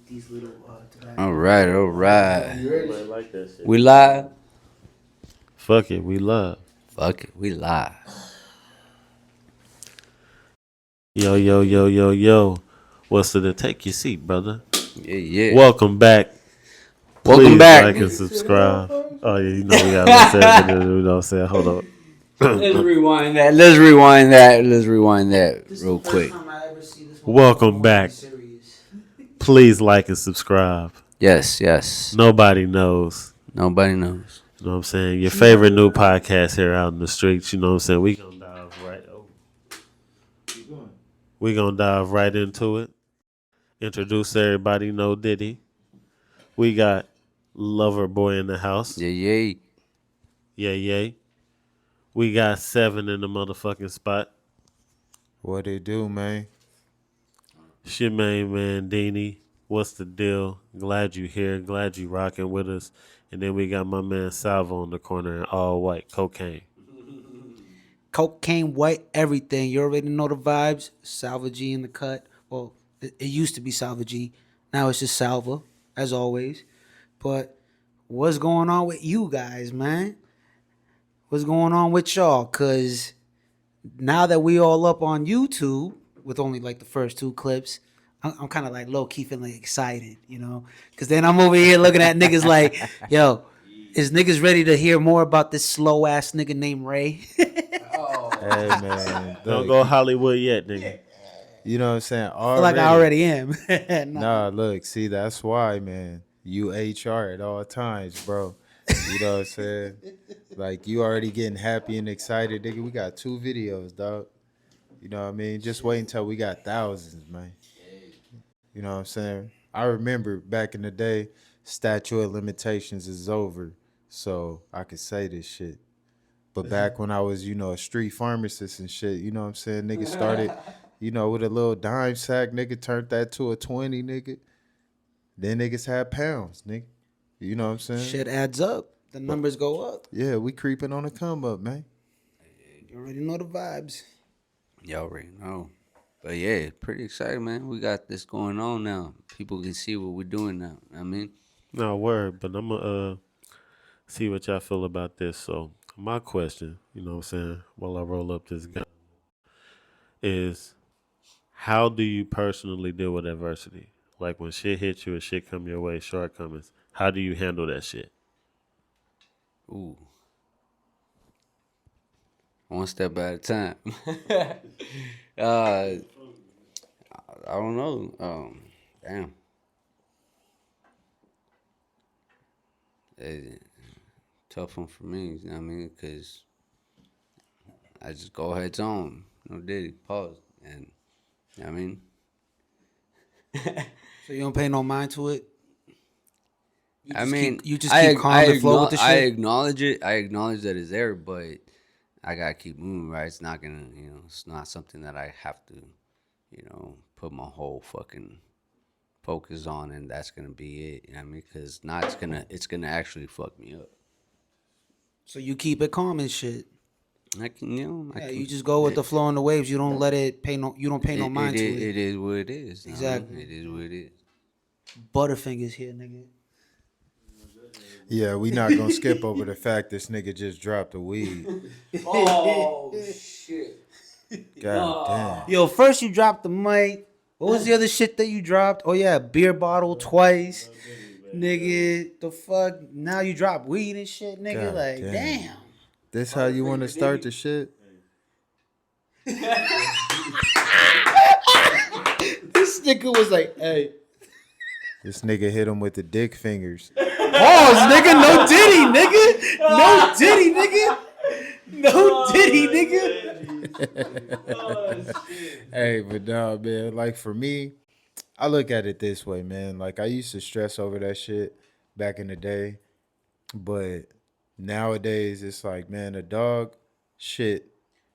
these little All tobacco. right, all You right. ready? Nobody like that shit. We live? Fuck it, we love. Fuck it, we live. Yo, yo, yo, yo, yo. What's it? Take your seat, brother. Yeah, yeah. Welcome back. Welcome Please back. like and subscribe. Oh yeah, you know we got a little segment. You know what I'm saying? Hold up. Let's rewind that. Let's rewind that. Let's rewind that This is real the first quick. time I ever see this one. Welcome back. Serious. Please like and subscribe. Yes, yes. Nobody knows. Nobody knows. You know what I'm saying? Your favorite new podcast here out in the streets. You know what I'm saying? We gonna dive right. Oh, we gonna dive right into it. Introduce everybody. No Diddy. We got Lover Boy in the house. Yeah, yeah. Yeah, yay. We got 7 in the motherfucking spot. What it do, man? Shit, man, Deanie. What's the deal? Glad you here. Glad you rocking with us. And then we got my man Salvo in the corner in all white cocaine. Cocaine, white, everything. You already know the vibes. Salva G in the cut. Well, it used to be Salva G. Now it's just Salva, as always. But what's going on with you guys, man? What's going on with y'all? Cause now that we all up on YouTube with only like the first 2 clips, I'm kind of like low key feeling excited, you know? Cause then I'm over here looking at niggas like, yo, is niggas ready to hear more about this slow ass nigga named Ray? Hey, man. Don't Look, go Hollywood yet, nigga. you know what I'm saying? I feel like I already am. Nah, look, see, that's why, man. You HR at all times, bro. You know what I'm saying? Like, you already getting happy and excited, nigga. We got 2 videos, dog. You know what I mean? Just wait until we got thousands, man. You know what I'm saying? I remember back in the day, statute of limitations is over, so I could say this shit. But back when I was, a street pharmacist and shit, you know what I'm saying? Nigga started, with a little dime sack, nigga turned that to a 20, nigga. Then niggas had pounds, nigga. You know what I'm saying? Shit adds up. The numbers go up. Yeah, we creeping on a come up, man. You already know the vibes. Y'all already know. But yeah, pretty excited, man. We got this going on now. People can see what we're doing now. I mean, No word, but I'm gonna see what y'all feel about this. So my question, you know what I'm saying, while I roll up this gun, is how do you personally deal with adversity? Like when shit hits you and shit come your way, shortcomings. How do you handle that shit? ooh, one step at a time. uh, I don't know. Damn. It, tough one for me, you know what I mean? Because I just go heads on. No Diddy, pause. And, you know what I mean? So you don't pay no mind to it. I mean, You just keep calm and flow with the I shit. acknowledge it. I acknowledge that it's there, but I gotta keep moving, right? It's not gonna, it's not something that I have to, put my whole fucking focus on, and that's gonna be it. You know what I mean? Because not it's gonna actually fuck me up. So you keep it calm and shit. I can, I Yeah, can. you just go with the flow and the waves. You don't let it pay no. You don't pay no mind to It it. is what it is. you know what I mean? Exactly. It is what it is. Butterfingers here, nigga. Yeah, we not gonna skip over the fact this nigga just dropped the weed. Oh shit! God damn. Yo, first you dropped the mic. What was the other shit that you dropped? Oh yeah, beer bottle twice. Nigga, the fuck? Now you drop weed and shit, nigga. God Like, damn. damn. This how you want to start the shit? This nigga was like, hey. This nigga hit him with the dick fingers. Pause, nigga. No Diddy, nigga. No Diddy, nigga. No Diddy, nigga. Hey, but no, man. Like for me, I look at it this way, man. Like I used to stress over that shit back in the day, but nowadays it's like, man, a dog shit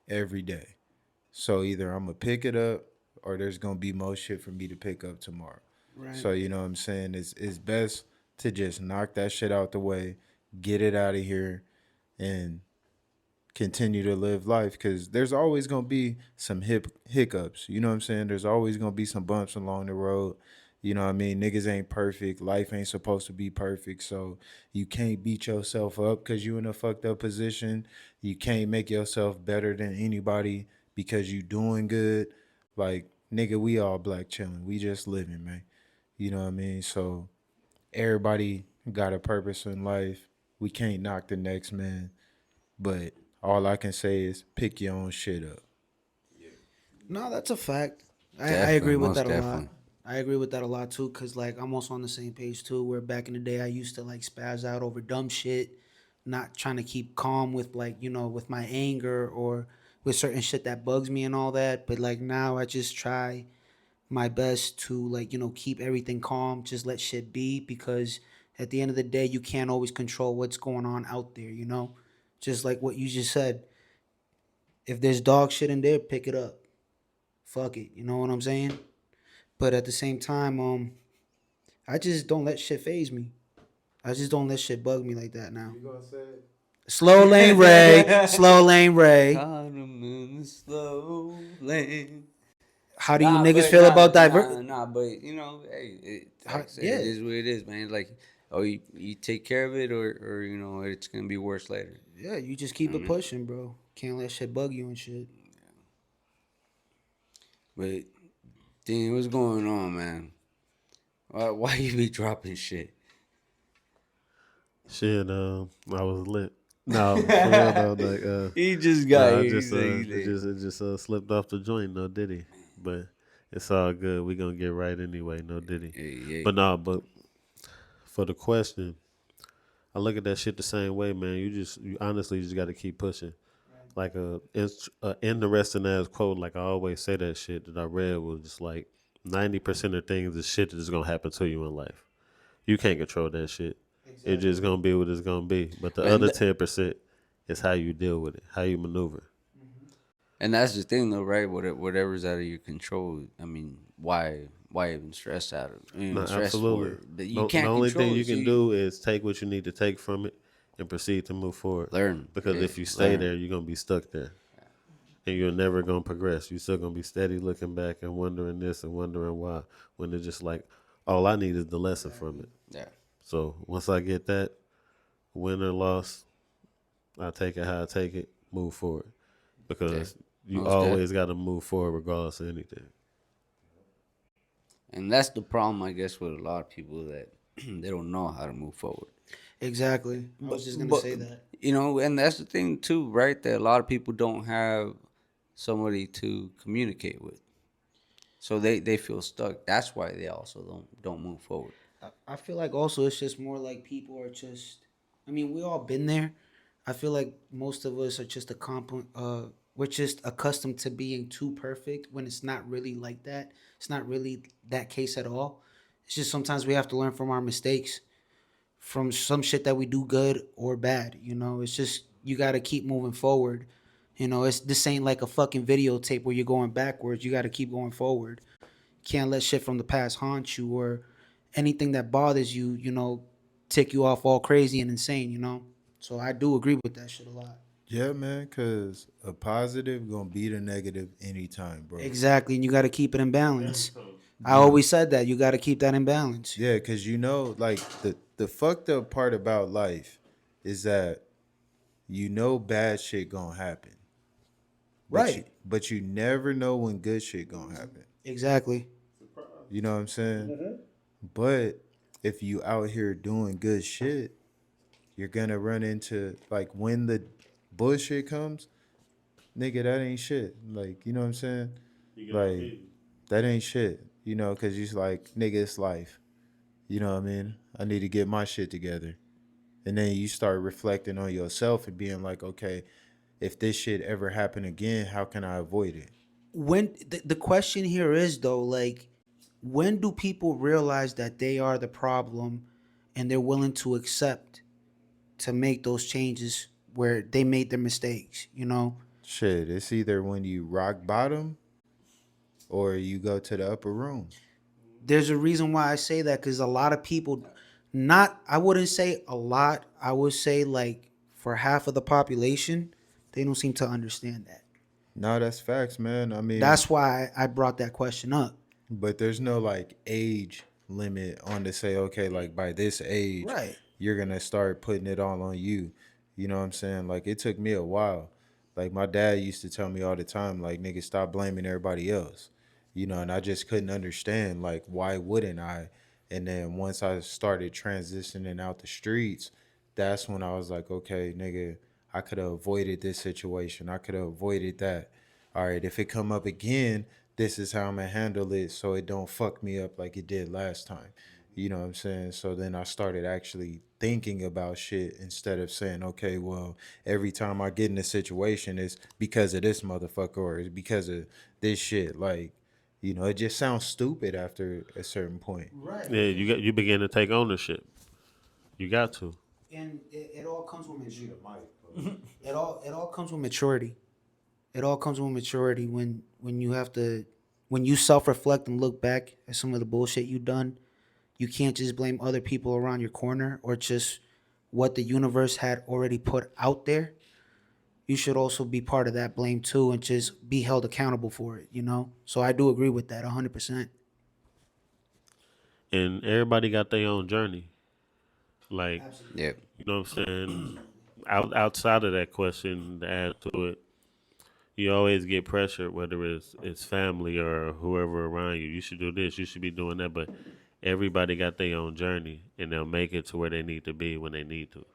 every day. So either I'm gonna pick it up or there's gonna be more shit for me to pick up tomorrow. Right. So you know what I'm saying? It's best to just knock that shit out the way, get it out of here, and continue to live life because there's always gonna be some hiccups. You know what I'm saying? There's always gonna be some bumps along the road. You know what I mean? Niggas ain't perfect. Life ain't supposed to be perfect. So you can't beat yourself up because you in a fucked up position. You can't make yourself better than anybody because you doing good. Like, nigga, we all black chilling. We just living, man. You know what I mean? So everybody got a purpose in life. We can't knock the next man. But all I can say is pick your own shit up. No, that's a fact. I Definitely, agree with most that a lot. definitely. I agree with that a lot too, cause like I'm also on the same page too. Where back in the day I used to like spaz out over dumb shit, not trying to keep calm with like with my anger or with certain shit that bugs me and all that. But like now I just try my best to like keep everything calm, just let shit be, because at the end of the day you can't always control what's going on out there. Just like what you just said. If there's dog shit in there, pick it up. Fuck it. You know what I'm saying? But at the same time, I just don't let shit phase me. I just don't let shit bug me like that now. You gonna say it? Slow lane Ray, slow lane Ray. Caught 'em in the slow lane. How do you niggas feel about But hey, like I said, Yeah, it is what it is, man. Like, you take care of it, or it's gonna be worse later. yeah, you just keep it pushing, bro. Can't let shit bug you and shit. But Dean, what's going on, man? Why you be dropping shit? Shit, I was lit. No, for real though, like, He just got nah, here. it just slipped off the joint, no diddy. But it's all good. We gonna get right anyway, no diddy. Hey. But nah, but for the question, I look at that shit the same way, man. You honestly just got to keep pushing. Like a interesting ass quote, like I always say that shit that I read was just like 90% of things is shit that's gonna happen to you in life. You can't control that shit. It's just gonna be what it's gonna be. But the Man, other 10% is how you deal with it, how you maneuver. And that's the thing, though, right? Whatever's out of your control. I mean, why even stress out of No, stress absolutely. for it? That you can't The only control thing it, you so can do is take what you need to take from it and proceed to move forward. learn. Because Yeah, if you stay learn. there, you're gonna be stuck there. And you're never gonna progress. You're still gonna be steady looking back and wondering this and wondering why. When it's just like, all I need is the lesson from it. Yeah. So once I get that, win or loss, I take it how I take it, move forward. Because you Most always got to move forward regardless of anything. And that's the problem, I guess, with a lot of people, that they don't know how to move forward. Exactly. I was just gonna But say that. and that's the thing too, right? That a lot of people don't have somebody to communicate with, so they feel stuck. That's why they also don't move forward. I feel like also it's just more like people are just. I mean, we all been there. I feel like most of us are just we're just accustomed to being too perfect when it's not really like that. It's not really that case at all. It's just sometimes we have to learn from our mistakes, from some shit that we do good or bad. It's just you got to keep moving forward. This ain't like a fucking videotape where you're going backwards. You got to keep going forward. Can't let shit from the past haunt you, or anything that bothers you, tick you off all crazy and insane. So I do agree with that shit a lot. Yeah, man, cause a positive gonna beat a negative anytime, bro. Exactly, and you got to keep it in balance. I always said that you got to keep that in balance. Yeah, cause like the fucked up part about life is that bad shit gonna happen. Right. But you never know when good shit gonna happen. Exactly. You know what I'm saying? But if you out here doing good shit, you're gonna run into, like, when the bullshit comes, nigga, that ain't shit. Like, you know what I'm saying? Like, that ain't shit. Cause you're like, nigga, it's life. You know what I mean? I need to get my shit together. And then you start reflecting on yourself and being like, okay, if this shit ever happen again, how can I avoid it? When the question here is though, like, when do people realize that they are the problem and they're willing to accept to make those changes where they made their mistakes? Shit, it's either when you rock bottom or you go to the upper room. There's a reason why I say that, because a lot of people, I wouldn't say a lot, I would say like for half of the population, they don't seem to understand that. No, that's facts, man. I mean, That's why I brought that question up. But there's no like age limit on to say, okay, like by this age, Right. you're gonna start putting it all on you. You know what I'm saying? Like it took me a while. Like my dad used to tell me all the time, like nigga, stop blaming everybody else. You know, and I just couldn't understand like why wouldn't I? And then once I started transitioning out the streets, that's when I was like, okay, nigga, I could have avoided this situation. I could have avoided that. All right, if it come up again, this is how I'm gonna handle it so it don't fuck me up like it did last time. You know what I'm saying? So then I started actually thinking about shit instead of saying, okay, well, every time I get in a situation, it's because of this motherfucker or it's because of this shit. Like, you know, it just sounds stupid after a certain point. Right. Yeah, you begin to take ownership. You got to. And it all comes with maturity. It all comes with maturity. It all comes with maturity when you have to when you self reflect and look back at some of the bullshit you done. You can't just blame other people around your corner or just what the universe had already put out there. You should also be part of that blame too and just be held accountable for it, you know? So I do agree with that 100%. And everybody got their own journey. Like, Yeah. you know what I'm saying? Outside of that question, to add to it, you always get pressured, whether it's family or whoever around you. You should do this. You should be doing that. But everybody got their own journey, and they'll make it to where they need to be when they need to.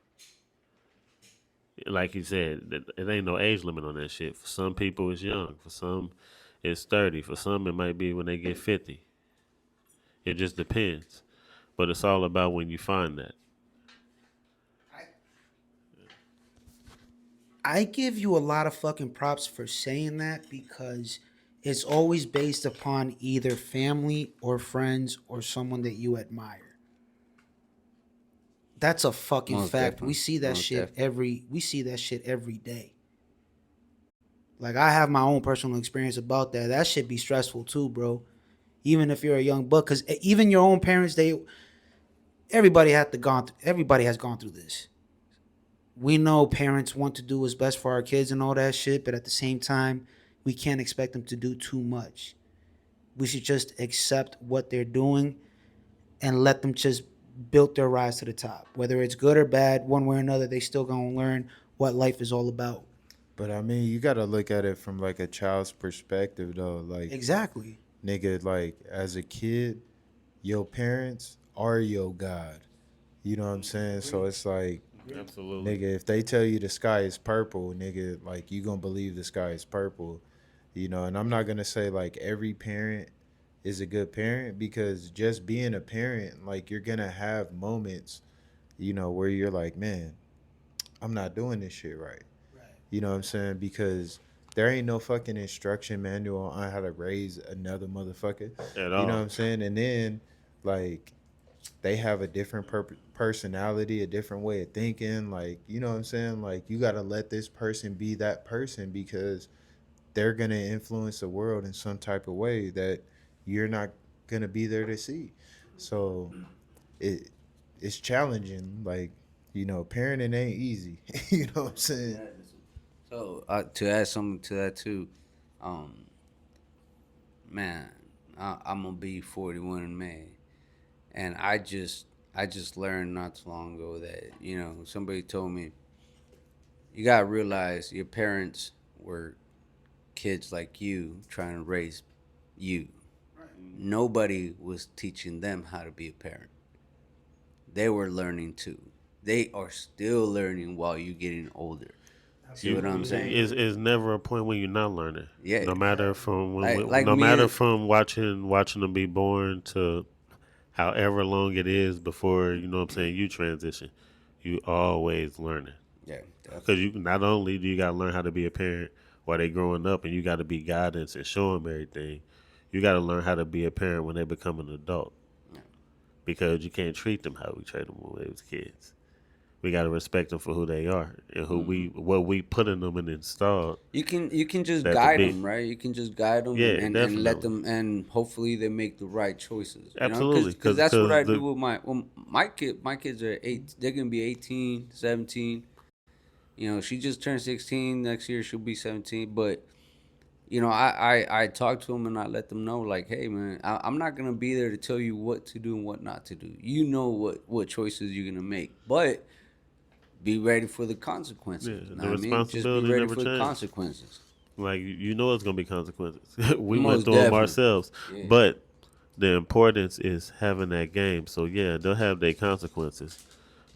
Like you said, it ain't no age limit on that shit. For some people, it's young. For some, it's 30. For some, it might be when they get 50. It just depends. But it's all about when you find that. I give you a lot of fucking props for saying that because it's always based upon either family or friends or someone that you admire. That's a fucking Most fact. definitely. We see that Most shit definitely. every day. Like I have my own personal experience about that. That shit be stressful too, bro. Even if you're a young buck, because even your own parents, everybody has gone through this. We know parents want to do what's best for our kids and all that shit, but at the same time, we can't expect them to do too much. We should just accept what they're doing and let them just build their rise to the top. Whether it's good or bad, one way or another, they still gonna learn what life is all about. But I mean, you gotta look at it from like a child's perspective though. Like, Exactly. nigga, like as a kid, your parents are your God. You know what I'm saying? So it's like, Absolutely. nigga, if they tell you the sky is purple, nigga, like you gonna believe the sky is purple. You know, and I'm not gonna say like every parent is a good parent because just being a parent, like you're gonna have moments, you know, where you're like, man, I'm not doing this shit right. You know what I'm saying? Because there ain't no fucking instruction manual on how to raise another motherfucker. At You know all. what I'm saying? And then, like, they have a different personality, a different way of thinking. Like, you know what I'm saying? Like, you got to let this person be that person because they're going to influence the world in some type of way that you're not going to be there to see. So, it it's challenging. Like, you know, parenting ain't easy. You know what I'm saying? So to add something to that too, um, man, I'm gonna be 41 in May, and I just learned not too long ago that somebody told me you gotta realize your parents were kids like you trying to raise you. Nobody was teaching them how to be a parent. They were learning too. They are still learning while you getting older. See what I'm saying? Is never a point when you're not learning. Yeah. No matter from Like no me matter and- from watching them be born to however long it is before you know what I'm saying you transition. You always learning Yeah, because you not only do you got to learn how to be a parent while they growing up, and you got to be guidance and show them everything. You got to learn how to be a parent when they become an adult because you can't treat them how we treat them when they was kids. We got to respect them for who they are and what we put in them and installed. you can just That to guide be. them, right? You can just guide them Yeah, and let definitely. them, and hopefully they make the right choices. Absolutely, Because that's what I the do with my kid. My kids are 8. They're gonna be 18, 17. She just turned 16. Next year she'll be 17. But you know, I talk to them and I let them know, like, hey, man, I'm not gonna be there to tell you what to do and what not to do. You know what choices you're gonna make, but be ready for the Yeah, consequences. You know the what I mean? Just be responsibility ready never for the changed. consequences. Like you know, it's gonna be consequences. We went Most through them definitely. ourselves, Yeah. but the importance is having that game. So yeah, they'll have their consequences,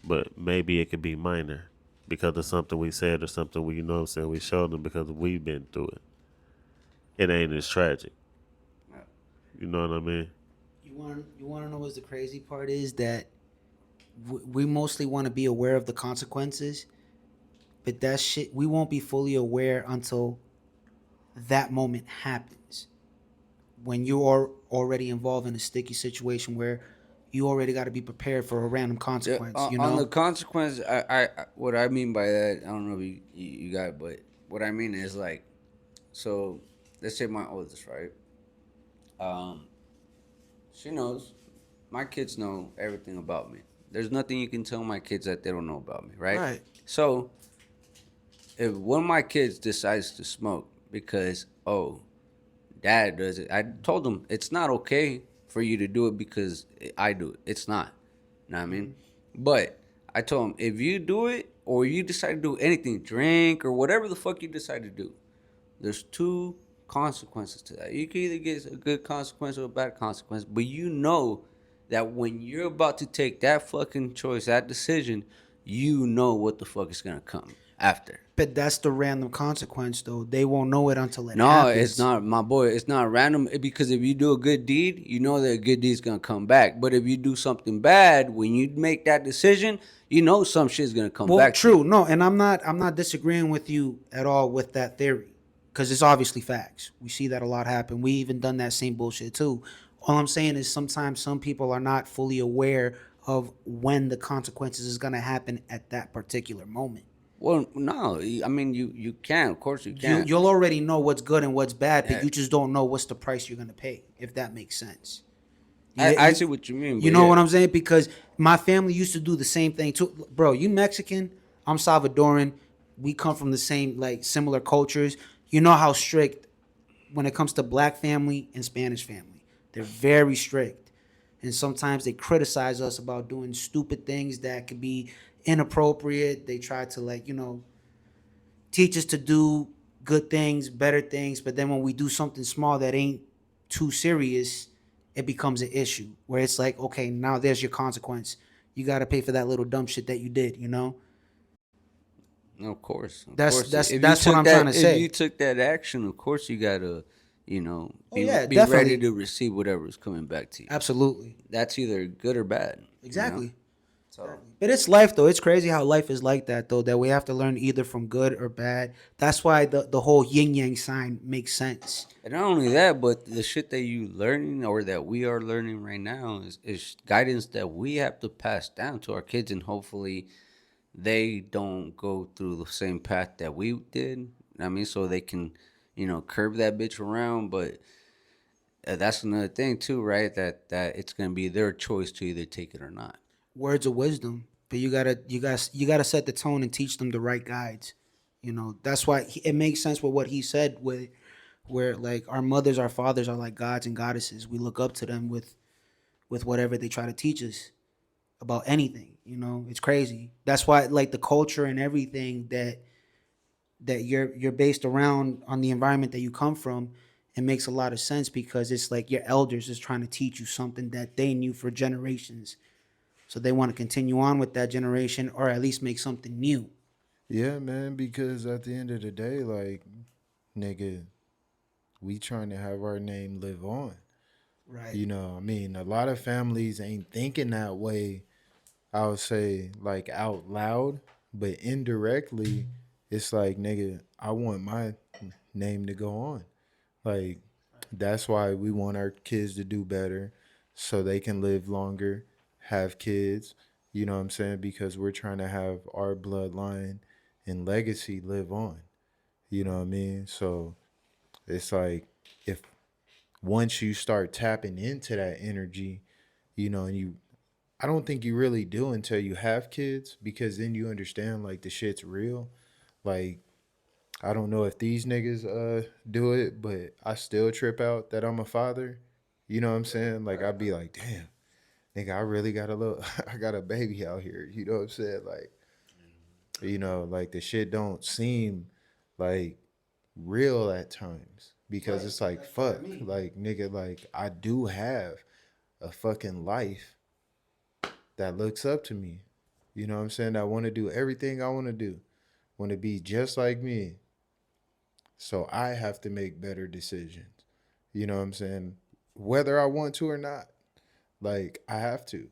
but maybe it could be minor because of something we said or something we, you know what I'm saying, we showed them because we've been through it. It ain't as tragic. You know what I mean? You want to know what the crazy part is that we mostly want to be aware of the consequences, but that shit we won't be fully aware until that moment happens. When you are already involved in a sticky situation where you already got to be prepared for a random Yeah, consequence, you on the know? consequence, what I mean by that, I don't know if you got it, but what I mean is like, so let's say my oldest, right? Um, she knows, my kids know everything about me. There's nothing you can tell my kids that they don't know about me, right? Right. So if one of my kids decides to smoke because, oh, dad does it, I told them it's not okay for you to do it because I do it. It's not. You know what I mean? But I told him, if you do it or you decide to do anything, drink or whatever the fuck you decide to do, there's two consequences to that. You can either get a good consequence or a bad consequence, but you know that when you're about to take that fucking choice, that decision, you know what the fuck is gonna come after. But that's the random consequence, though. They won't know it until it No, it's happens. not, my boy. It's not random because if you do a good deed, you know that a good deed's gonna come back. But if you do something bad, when you make that decision, you know some shit's gonna come Well, back to you. true. No, and I'm not disagreeing with you at all with that theory, because it's obviously facts. We see that a lot happen. We even done that same bullshit too. All I'm saying is sometimes some people are not fully aware of when the consequences is gonna happen at that particular moment. Well, no, I mean you can, of course you You can. you'll already know what's good and what's bad, but Uh, you just don't know what's the price you're gonna pay, if that makes sense. I see what you mean, You but know yeah, what I'm saying? Because my family used to do the same thing too. Bro, you Mexican, I'm Salvadoran. We come from the same, like, similar cultures. You know how strict when it comes to black family and Spanish family. They're very strict. And sometimes they criticize us about doing stupid things that could be inappropriate. They try to, like, teach us to do good things, better things, but then when we do something small that ain't too serious, it becomes an issue where it's like, okay, now there's your consequence. You got to pay for that little dumb shit that you did. no, of course, of That's course. that's that's what I'm trying to If you say. took that action, of course you gotta, Oh yeah, be ready definitely. to receive whatever is coming back to you. Absolutely. That's either good or bad. You know. Exactly. So. But it's life though. It's crazy how life is like that though, that we have to learn either from good or bad. That's why the whole yin yang sign makes sense. And not only that, but the shit that you learning or that we are learning right now is guidance that we have to pass down to our kids, and hopefully they don't go through the same path that we did. I mean, so they can, curb that bitch around. But that's another thing too, right? That it's gonna be their choice to either take it or not. Words of wisdom, but you gotta set the tone and teach them the right guides. That's why it makes sense with what he said, where like our mothers, our fathers are like gods and goddesses. We look up to them with whatever they try to teach us about anything. It's crazy. That's why, like, the culture and everything that you're based around on the environment that you come from. It makes a lot of sense because it's like your elders is trying to teach you something that they knew for generations. So they want to continue on with that generation or at least make something new. Yeah, man, because at the end of the day, like, nigga, we trying to have our name live on. Right. I mean, a lot of families ain't thinking that way, I would say, like, out loud, but indirectly, it's like, nigga, I want my name to go on. Like, that's why we want our kids to do better so they can live longer, have kids, you know what I'm saying? Because we're trying to have our bloodline and legacy live on. You know what I mean? So it's like, if once you start tapping into that energy, and I don't think you really do until you have kids, because then you understand like the shit's real. Like, I don't know if these niggas do it, but I still trip out that I'm a father. You know what I'm saying? Like I'd be like, damn, nigga, I really got a little I got a baby out here. You know what I'm saying? Like, like the shit don't seem like real at times because it's like fuck, like nigga, like I do have a fucking life that looks up to me. You know what I'm saying? I want to do everything I want to do. Want to be just like me. So I have to make better decisions. You know what I'm saying? Whether I want to or not. Like I have to.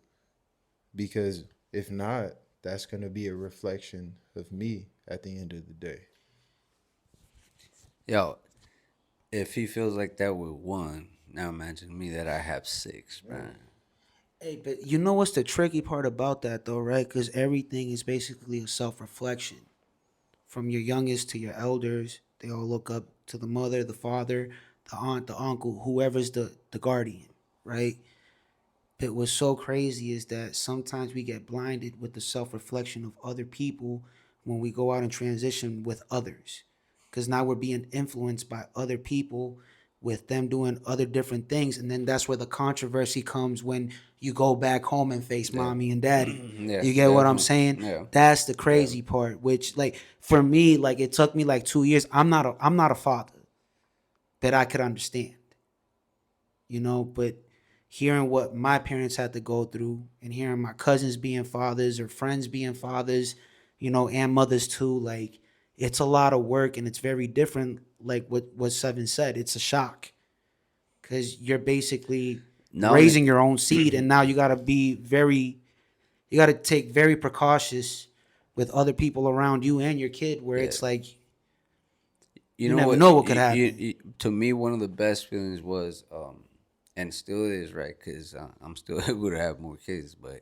Because if not, that's going to be a reflection of me at the end of the day. Yo, if he feels like that with one, now imagine me that I have six, man. Hey, but you know what's the tricky part about that though, right? Because everything is basically a self-reflection. From your youngest to your elders, they all look up to the mother, the father, the aunt, the uncle, whoever's the guardian, right? But what's so crazy is that sometimes we get blinded with the self-reflection of other people when we go out and transition with others, because now we're being influenced by other people with them doing other different things, and then that's where the controversy comes when you go back home and face Yeah. mommy and daddy. Yeah, You get what I'm definitely. saying? Yeah. That's the crazy part. Which, like, for me, like, it took me like 2 years. I'm not a father that I could understand, but hearing what my parents had to go through and hearing my cousins being fathers or friends being fathers, and mothers too, like, it's a lot of work and it's very different. Like what Seven said, it's a shock because you're basically No, raising your own seed, and now you got to take very precautious with other people around you and your kid, where yeah. it's like You you know never what? know what could happen. To me, one of the best feelings was, and still is, right? Because I'm still able to have more kids, but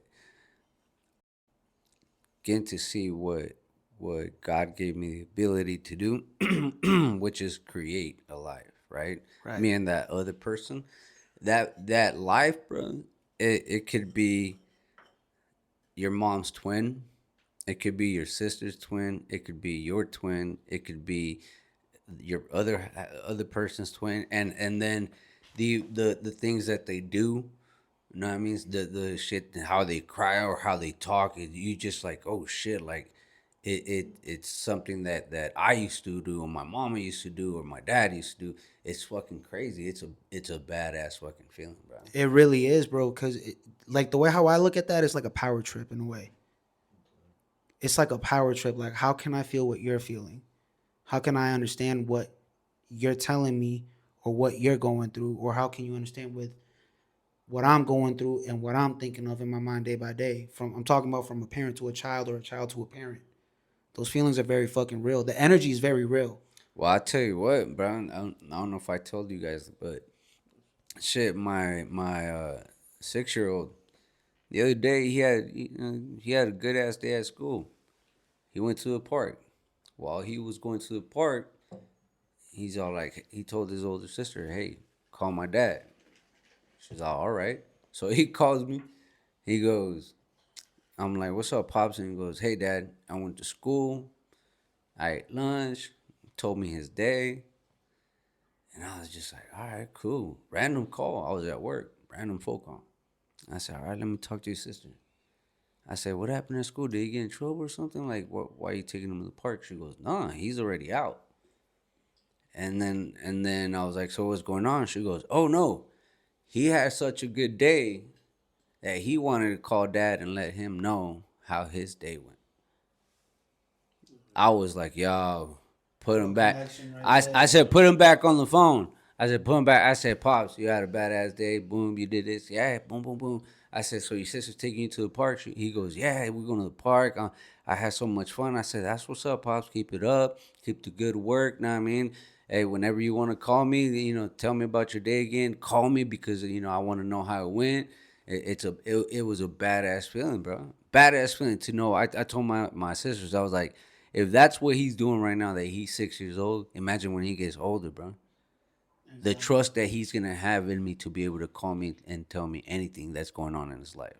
getting to see what God gave me the ability to do, which is create a life, right? Right. Me and that other person, that life, bro. It could be your mom's twin. It could be your sister's twin. It could be your twin. It could be your other person's twin, and then the things that they do. You know what I mean? The shit, how they cry or how they talk. You just like, oh shit, like it's something that I used to do, or my mama used to do, or my dad used to do. It's fucking crazy. It's a badass fucking feeling, bro. It really is, bro. Because like the way how I look at that is like a power trip in a way. It's like a power trip. Like, how can I feel what you're feeling? How can I understand what you're telling me or what you're going through? Or how can you understand with what I'm going through and what I'm thinking of in my mind day by day? I'm talking about from a parent to a child or a child to a parent. Those feelings are very fucking real. The energy is very real. Well, I tell you what, bro. I don't know if I told you guys, but shit, my 6-year-old the other day he had a good ass day at school. He went to the park. While he was going to the park, he's all like, he told his older sister, "Hey, call my dad." She's all right. So he calls me. He goes, I'm like, "What's up, pops?" And he goes, "Hey, dad, I went to school. I ate lunch." Told me his day. And I was just like, all right, cool. Random call. I was at work. Random phone call. I said, all right, let me talk to your sister. I said, what happened at school? Did he get in trouble or something? Like, why are you taking him to the park? She goes, nah, he's already out. And then I was like, so what's going on? She goes, oh no, he had such a good day that he wanted to call dad and let him know how his day went. I was like, yo, put him back. I said, put him back on the phone. I said, put him back. I said, pops, you had a badass day. Boom, you did this. Yeah, boom, boom, boom. I said, so your sister's taking you to the park? He goes, yeah, we're going to the park. I had so much fun. I said, that's what's up, pops. Keep it up. Keep the good work. Know what I mean? Hey, whenever you want to call me, tell me about your day again. Call me because, I want to know how it went. It was a badass feeling, bro. Badass feeling to know. I told my sisters, I was like, if that's what he's doing right now, that he's 6 years old, imagine when he gets older, bro. The trust that he's gonna have in me to be able to call me and tell me anything that's going on in his life.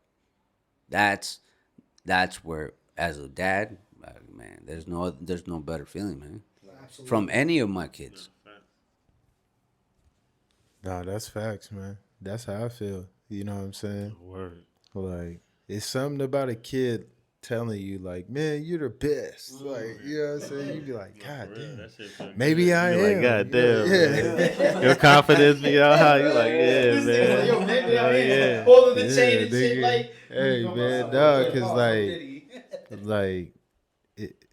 That's where, as a dad, man, there's no better feeling, man. from any of my kids. Nah, that's facts, man. That's how I feel. You know what I'm saying? Word. Like, it's something about a kid telling you, like, man, you're the best. Like, you know what I'm saying? You be like, God damn. Maybe I You am. like, God You know? damn, man. Your confidence be all high. You like, yeah, man. Yo, maybe I Oh, am. yeah. Holding the Yeah, chain and shit, nigga. like. Hey, man, dog, cause like it,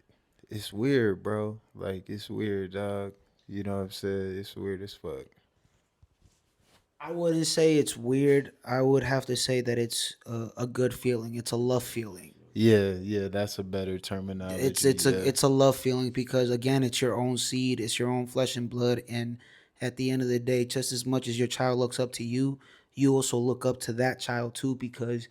it's weird, bro. Like it's weird, dog. You know what I'm saying? It's weird as fuck. I wouldn't say it's weird. I would have to say that it's a good feeling. It's a love feeling. Yeah, that's a better terminology. It's a love feeling because again, it's your own seed, it's your own flesh and blood, and at the end of the day, just as much as your child looks up to you, you also look up to that child too because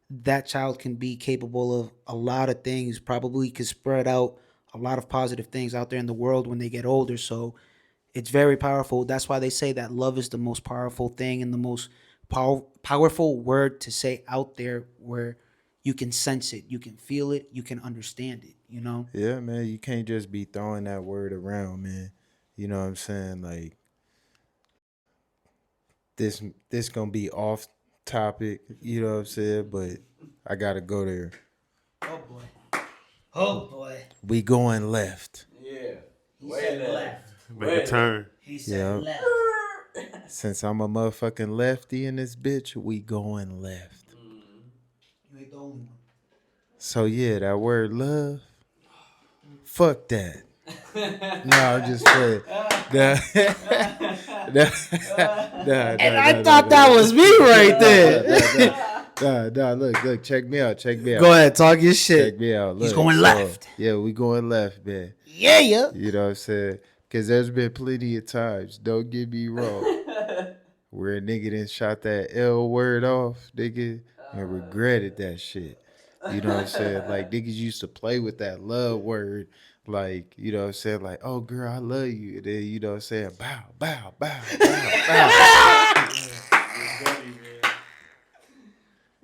that child can be capable of a lot of things. Probably could spread out a lot of positive things out there in the world when they get older. So it's very powerful. That's why they say that love is the most powerful thing and the most powerful word to say out there where you can sense it, you can feel it, you can understand it, you know? Yeah, man. You can't just be throwing that word around, man. You know what I'm saying? Like this gonna be off topic. You know what I'm saying? But I gotta go there. Oh boy. Oh boy. We going left. Yeah. He said left. Make a turn. He Yeah. said left. Since I'm a motherfucking lefty in this bitch, we going left. You ain't the only one. So yeah, that word love. Fuck that. No, I'm just playing. And I thought that was me right there. Nah, look, check me out. Go ahead, talk your shit. Check me out. Look, He's going left. Yeah, we going left, man. Yeah. You know what I'm saying? Because there's been plenty of times, don't get me wrong, where a nigga done shot that L word off, nigga, and regretted that shit. You know what I'm saying? Like, niggas used to play with that love word. Like, you know what I'm saying? Like, oh, girl, I love you. And then, you know what I'm saying? Bow, bow, bow, bow, bow.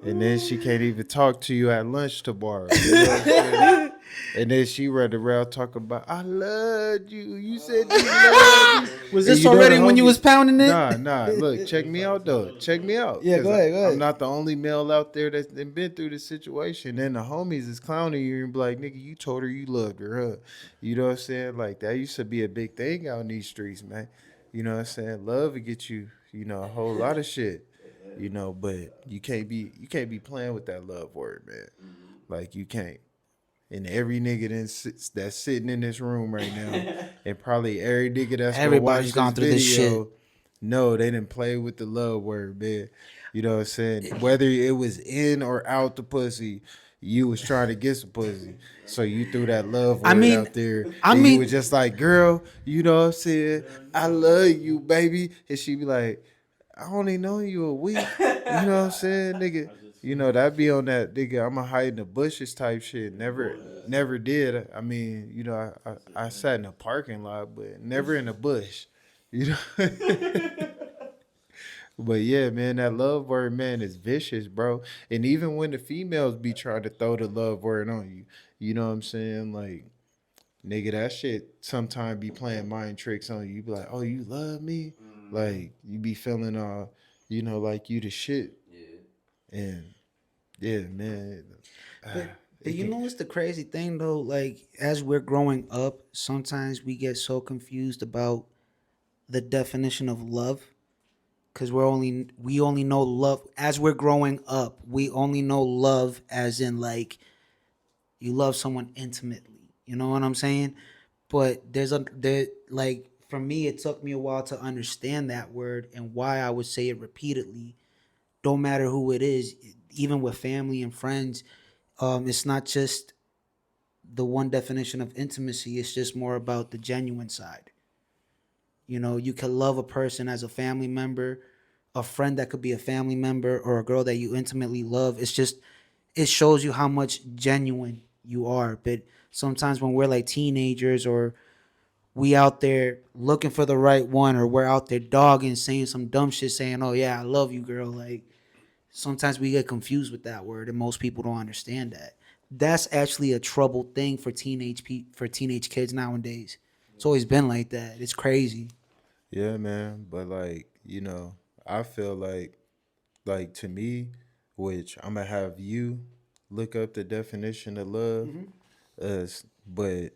And then she can't even talk to you at lunch tomorrow. You know what I'm saying? And then she run around talking about, I loved you. You said you loved me. Was And this you know already the when you homie- was pounding it? Nah. Look, check me out, though. Check me out. Yeah, 'Cause go ahead. I'm not the only male out there that's been through this situation. And the homies is clowning you and be like, nigga, you told her you loved her, huh? You know what I'm saying? Like, that used to be a big thing out in these streets, man. You know what I'm saying? Love will get you, you know, a whole lot of shit. You know, but you can't be playing with that love word, man. Like, you can't. And every nigga that's sitting in this room right now, and probably every nigga that's Everybody's gonna gone watch through this this video, no, they didn't play with the love word, man. You know what I'm saying? Whether it was in or out the pussy, you was trying to get some pussy. So you threw that love word out there. And you was just like, girl, you know what I'm saying? I love you, baby. And she be like, I only know you a week. You know what I'm saying, nigga? You know, that be on that, nigga, I'm going to hide in the bushes type shit. Never did. I mean, you know, I sat in a parking lot, but never in a bush. You know? But yeah, man, that love word, man, is vicious, bro. And even when the females be trying to throw the love word on you, you know what I'm saying? Like, nigga, that shit sometimes be playing mind tricks on you. You be like, oh, you love me? Like, you be feeling you know, like you the shit. Yeah. And yeah, man. But you know what's the crazy thing though? Like as we're growing up, sometimes we get so confused about the definition of love. Cause we only know love as we're growing up. We only know love as in like you love someone intimately. You know what I'm saying? But there like for me, it took me a while to understand that word and why I would say it repeatedly. Don't matter who it is, even with family and friends. It's not just the one definition of intimacy. It's just more about the genuine side. You know, you can love a person as a family member, a friend that could be a family member, or a girl that you intimately love. It's just, it shows you how much genuine you are. But sometimes when we're like teenagers or we out there looking for the right one, or we're out there dogging, saying some dumb shit, saying, oh yeah, I love you, girl. Like sometimes we get confused with that word and most people don't understand that. That's actually a troubled thing for teenage kids nowadays. It's always been like that. It's crazy. Yeah, man. But like, you know, I feel like to me, which I'm gonna have you look up the definition of love. But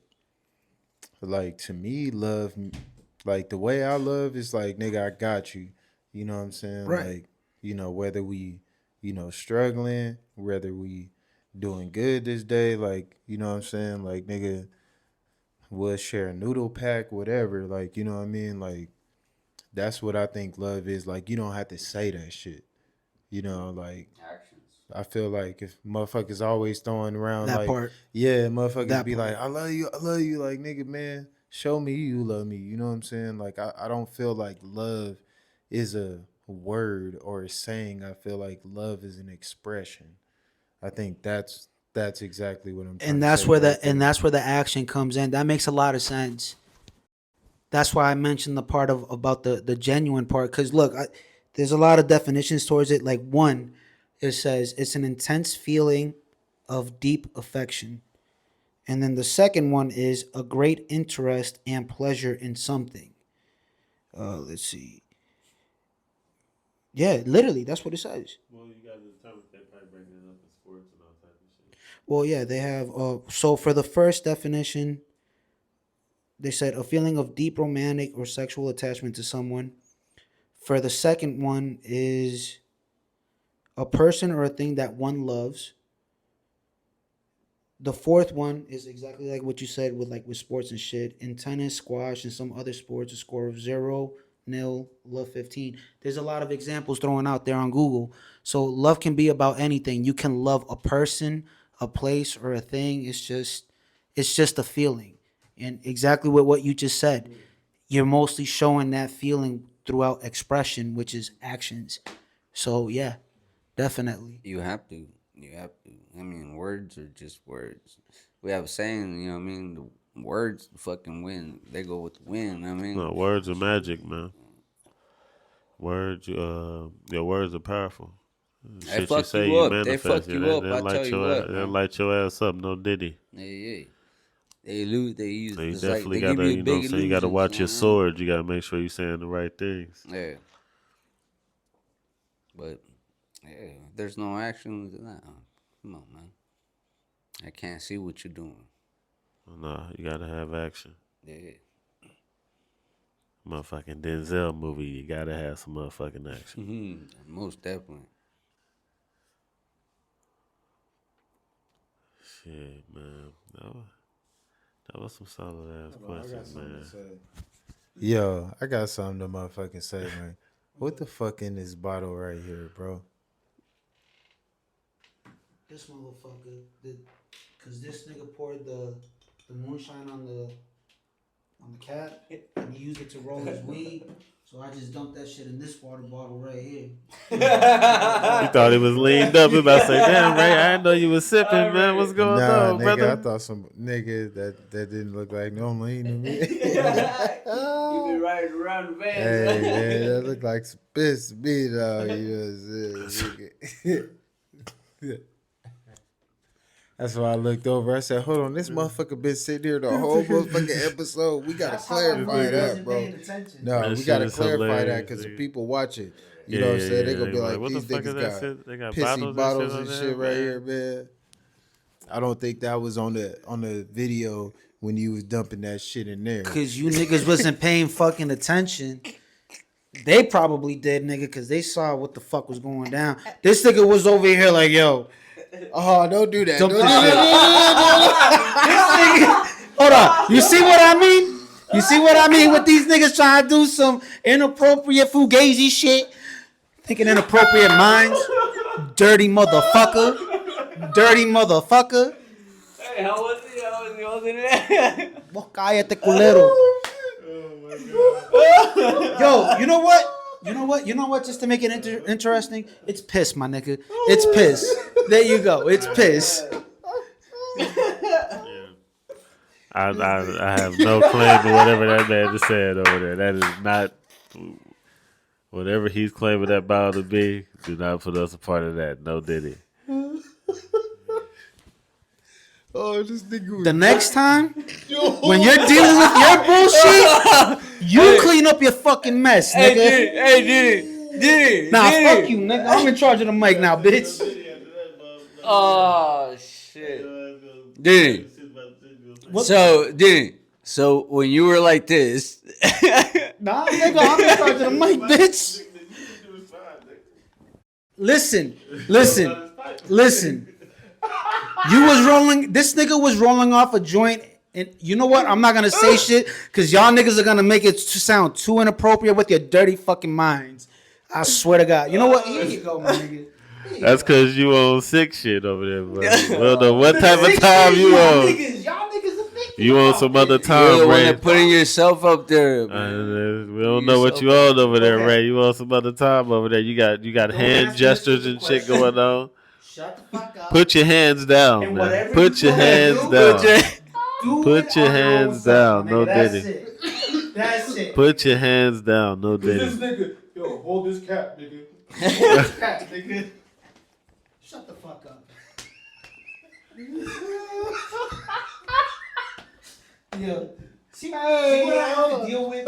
like to me, love, like the way I love is like, nigga, I got you. You know what I'm saying? Right. Like, you know, whether we, you know, struggling, whether we doing good this day, like, you know what I'm saying? Like, nigga, we'll share a noodle pack, whatever. Like, you know what I mean? Like, that's what I think love is. Like, you don't have to say that shit. You know, like, Actions. I feel like if motherfuckers always throwing around That like, part. yeah, motherfuckers That be part. like, I love you, like, nigga, man, show me you love me. You know what I'm saying? Like, I don't feel like love is a word or a saying. I feel like love is an expression. I think that's exactly what I'm trying And to that's say where right and there. that's where the action comes in. That makes a lot of sense. That's why I mentioned the part of about the genuine part. Because look, there's a lot of definitions towards it. Like one, it says it's an intense feeling of deep affection. And then the second one is a great interest and pleasure in something. Let's see. Yeah, literally, that's what it says. Well, you got to determine if they probably bring it up in sports and all type of shit. Well, yeah, they have. So for the first definition, they said a feeling of deep romantic or sexual attachment to someone. For the second one is a person or a thing that one loves. The fourth one is exactly like what you said with sports and shit. In tennis, squash, and some other sports, a score of 0, 0, love 15. There's a lot of examples thrown out there on Google. So love can be about anything. You can love a person, a place, or a thing. It's just a feeling. And exactly what you just said. You're mostly showing that feeling throughout expression, which is actions. So yeah, definitely. You have to. You have to. I mean, words are just words. We have a saying, you know what I mean? The words fucking win. They go with the wind, I mean? No, words are magic, man. Words, your words are powerful. They Shit you fuck say, you you up. They manifest. fuck Yeah, you up. they'll I light tell you your what, they'll man. light your ass up. No diddy. Yeah, yeah. They lose. They use. So you It's definitely like they gotta, give you you a know what I'm big saying? You gotta illusions, watch your you know what sword. You gotta make sure you're saying the right things. I mean? Yeah. But yeah, there's no action. Nah. Come on, man. I can't see what you're doing. No, you gotta have action. Yeah. Motherfucking Denzel movie, you gotta have some motherfucking action. Most definitely. Shit, man. That was some solid ass questions, man. Yo, I got something to motherfucking say, man. What the fuck in this bottle right here, bro? This motherfucker, cause this nigga poured the moonshine on the cap, and he used it to roll his weed. So I just dumped that shit in this water bottle right here. You thought he was leaned up. He about to say, "Damn, Ray, I didn't know you was sipping, man. What's going Nah, on, nigga, brother?" I thought some nigga that didn't look like no lean to me. You been riding around the van. Hey, man, that looked like some piss to me, dog. You know what I'm saying? Nigga. That's why I looked over. I said, hold on, this motherfucker been sitting here the whole motherfucking episode. We gotta clarify that, bro. No, That we shit gotta is clarify that hilarious, because the nigga. people watch it. You know what I'm saying? They gonna be like, what these the fuck is niggas that got shit? They got pissy bottles and shit on right there, here, man. I don't think that was on the video when you was dumping that shit in there. Cause you niggas wasn't paying fucking attention. They probably did, nigga, cause they saw what the fuck was going down. This nigga was over here like, yo, Oh, don't do that. Don't dump do this shit. that. This nigga, hold on. You see what I mean? You see what I mean with these niggas trying to do some inappropriate fugazi shit? Thinking inappropriate minds. Dirty motherfucker. Dirty motherfucker. Hey, how was it? Was it? Vos cállate, culero. Yo, you know what? You know what? Just to make it interesting, it's piss, my nigga. It's piss. There you go. It's piss. I have no claim to whatever that man just said over there. That is not whatever he's claiming that bottle to be. Do not put us a part of that. No diddy. Oh, this nigga was The next time, When you're dealing with your bullshit, you clean up your fucking mess, nigga. Did Nah, fuck you, nigga. I'm in charge of the mic now, bitch. Oh shit. Did So when you were like this, Nah, nigga, I'm in charge of the mic, bitch. Listen. You was rolling. This nigga was rolling off a joint, and you know what? I'm not gonna say shit because y'all niggas are gonna make it sound too inappropriate with your dirty fucking minds. I swear to God. You know what? Here you go, my nigga. That's because you on sick shit over there, bro. We don't know what type of time you on. Y'all niggas are thinking. You on some other you're time, the one Ray. that putting yourself up there. Man. We don't know what you on over there, Okay. Ray. You on some other time over there. You got hand ask me gestures a and stupid shit going on. Shut the fuck up. Put your hands down, And man. whatever Put you your gonna hands do, down. Put your hands down, no That's diddy. it. That's it. Put your hands down, no diddy. nigga, yo, hold this cap, nigga. Nigga. Shut the fuck up. Yo, see what I have to deal with? See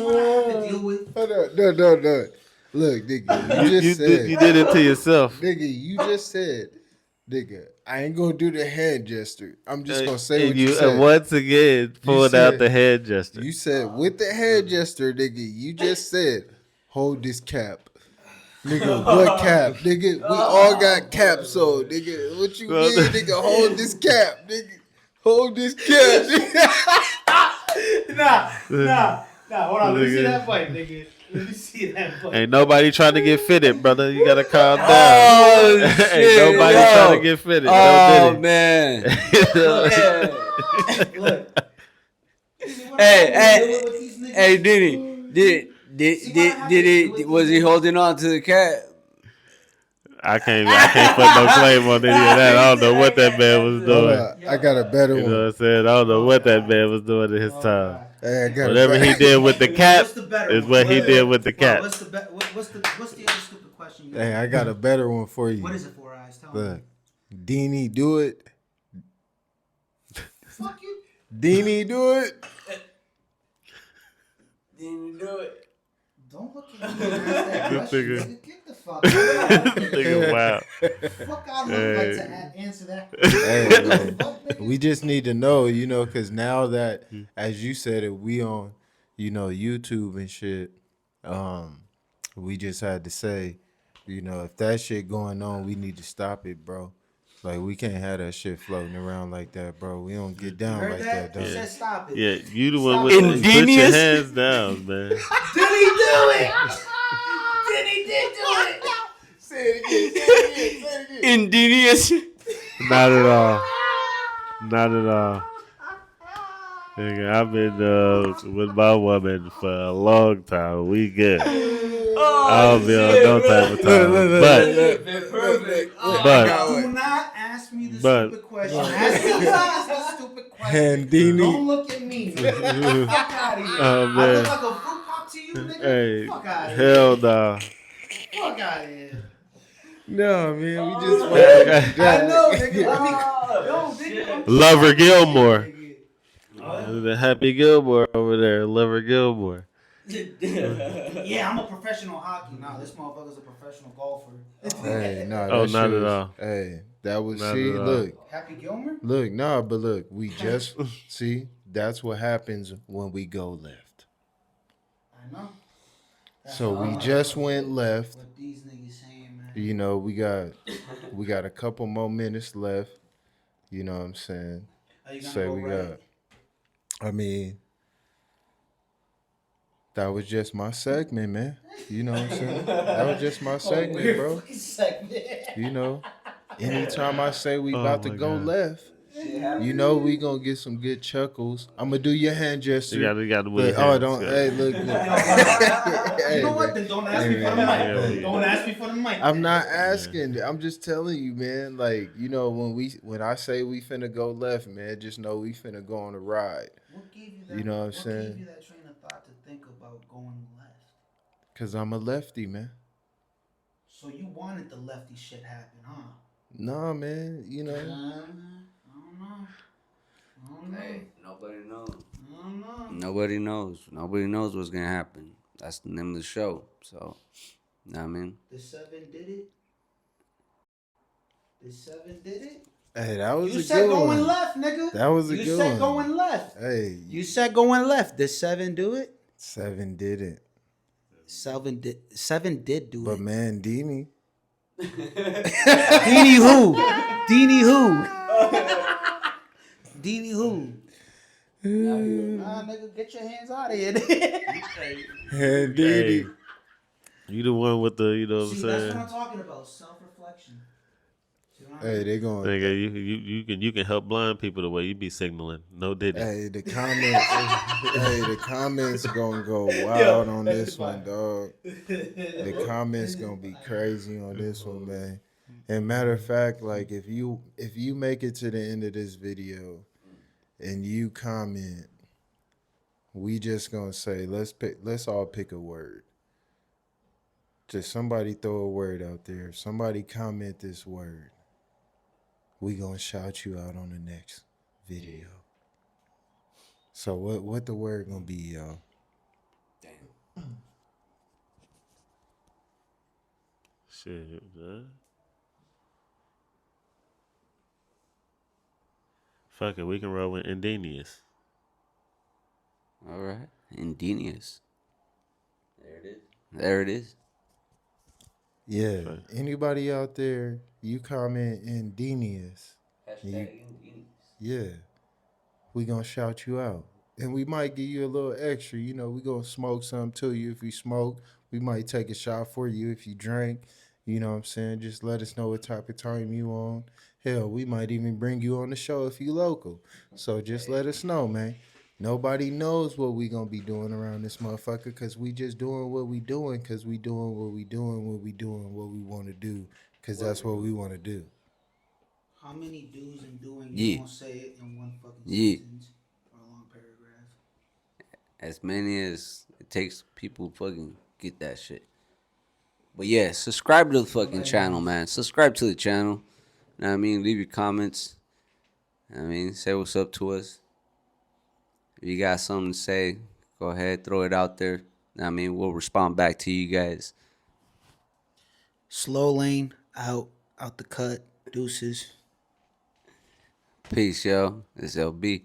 what I have to deal with? No. Look, nigga, you just said. You did it to yourself. Nigga, you just said, nigga, I ain't gonna do the hand gesture. I'm just gonna say And what you said. And once again, pulled said- out the hand gesture. You said with the hand gesture, nigga, you just said, hold this cap. Nigga, what cap? Nigga, we all got caps on, nigga. What you mean, nigga? Hold this cap, nigga. Hold this cap, nigga. Nah. Hold on. Let me see Nigga. that fight, nigga. Let me see that fight. Ain't nobody trying to get fitted, brother. You gotta calm down. Oh, shit, Ain't nobody yo. trying to get fitted. Oh No man. Look. Hey, did was he holding on to the cat? I can't put no claim on any of that. I don't know what that man was Hold doing. up, I got a better You know one. what I'm saying? I don't know what that man was doing in his time. Hey, I got Whatever a he better. did with the cat What's the better is one? what he did with the cat. What's the other stupid question? Hey, I got a better one for you. What is it for, Eyes? Tell me. Look, Deanie, do it. Fuck you. Deanie, do it. Didn't do it. Don't look at me and ask that This question. nigga- Nigga, get the fuck out. Nigga, wow. Fuck I look like to answer that. Hey, What the man. fuck, nigga? We just need to know, you know, because now that, as you said it, we on, you know, YouTube and shit. We just had to say, you know, if that shit going on, we need to stop it, bro. Like, we can't have that shit floating around like that, bro. We don't get down Heard like that? that, He dog. said stop it. Yeah, you the one Stop with it. the put your Ingenious. hands down, man. Did he do it? Did he did do it? Say it again. Ingenious. Not at all. Not at all. Nigga, I've been with my woman for a long time. We good. I don't be on no type of time. But Do not ask me the But- stupid question. Ask me the stupid question. Handini. Don't look at me. Fuck out of here. Oh, I man. look like a fruit pop to you, nigga. Hey, Fuck out of here. hell nah. Fuck out of here. No, man, we just I know, nigga. Yo, nigga. I'm Lover Gilmore. nigga. The Happy Gilmore over there. Lover Gilmore. Yeah, I'm a professional hockey. Nah, this motherfucker's a professional golfer. Hey, no, Oh, that not shit at was- all. Hey, that was Not see, at all. look, Happy Gilmer? nah, but look, we just see that's what happens when we go left. I know. That's So all we I just know. went left. What these niggas saying, man. You know, we got a couple more minutes left. You know what I'm saying? Are you gonna Say go we right? got. I mean, that was just my segment, man. You know what I'm saying? That was just my segment, weird bro. fucking segment. You know, anytime I say we Oh about to my go God. left, you know we gonna get some good chuckles. I'm gonna do your hand gesture. You got to move Look, your oh, hands. don't. Yeah. Hey, look. You Hey, know what? man. Then don't ask me for the Yeah, mic. yeah. Don't ask me for the mic. I'm not asking. I'm just telling you, man. Like, you know, when I say we finna go left, man, just know we finna go on a ride. What gave you that? You know what I'm What saying? gave you that train of thought to think about going left? Cause I'm a lefty, man. So you wanted the lefty shit happen, huh? Nah, man. You know. I don't know. Hey, nobody knows. I don't know. Nobody knows. Nobody knows what's gonna happen. That's the name of the show. So, you know what I mean? The 7 did it. The 7 did it. Hey, that was You a said good going one. left, nigga. That was a you good said one. going left. Hey, You said going left. Did 7 do it? 7 did it. 7 did do But it. man, Deanie. Deanie who? Deanie who? Deanie who? Nah, nigga, get your hands out of here. And Hey, Deanie. you the one with the, you know what I'm See, that's saying? what I'm talking about. Self-reflection. See what I Hey, mean? they going. Nigga, you can help blind people the way you be signaling. No diddy. Hey, the comments. Hey, the comments gonna go wild on this one, dog. The comments gonna be crazy on this one, man. And matter of fact, like if you make it to the end of this video and you comment, we just gonna say let's all pick a word. Just somebody throw a word out there. If somebody comment this word, we gonna shout you out on the next video. So what the word gonna be, y'all? Damn. Shit, man. Fuck it, we can roll with Indenious. All right. Ingenious. There it is. There it is. Yeah. Okay. Anybody out there, you comment Indenious. Hashtag ingenious. Yeah. We gonna shout you out. And we might give you a little extra. You know, we gonna smoke something to you if you smoke. We might take a shot for you if you drink. You know what I'm saying? Just let us know what type of time you on. Hell, we might even bring you on the show if you local. So just let us know, man. Nobody knows what we gonna be doing around this motherfucker because we just doing what we doing because we doing what we doing what we doing what we want to do because that's what we want to do. How many do's and doing Yeah. you won't say it in one fucking Yeah. sentence or a long paragraph? As many as it takes people fucking get that shit. But yeah, subscribe to the fucking channel, man. Subscribe to the channel. You know what I mean? Leave your comments. I mean, say what's up to us. If you got something to say, go ahead, throw it out there. I mean, we'll respond back to you guys. Slow lane out the cut. Deuces. Peace, yo. It's LB.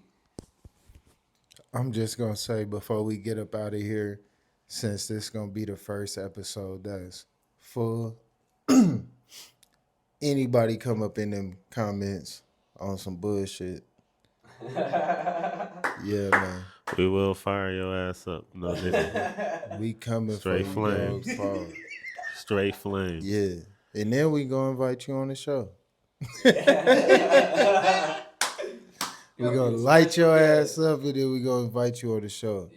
I'm just gonna say before we get up out of here, since this gonna be the first episode that's full, anybody come up in them comments on some bullshit. Yeah, man. We will fire your ass up. No diddy. We coming Straight for you, flames. dog. Pause. Straight flame. Yeah. And then we gonna invite you on the show. We gonna light your ass up and then we gonna invite you on the show.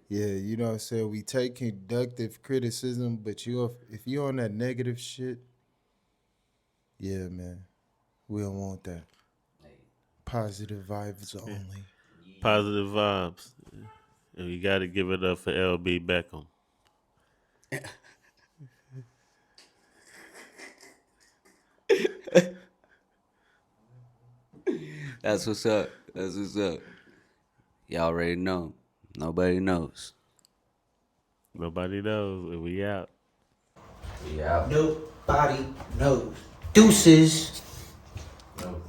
Yeah, you know what I'm saying? We take conductive criticism, but if you on that negative shit, yeah, man. We don't want that. Positive vibes only. Positive vibes. And we got to give it up for LB Beckham. That's what's up. That's what's up. Y'all already know. Nobody knows. Nobody knows. We out. We out. Nobody knows. Deuces. No.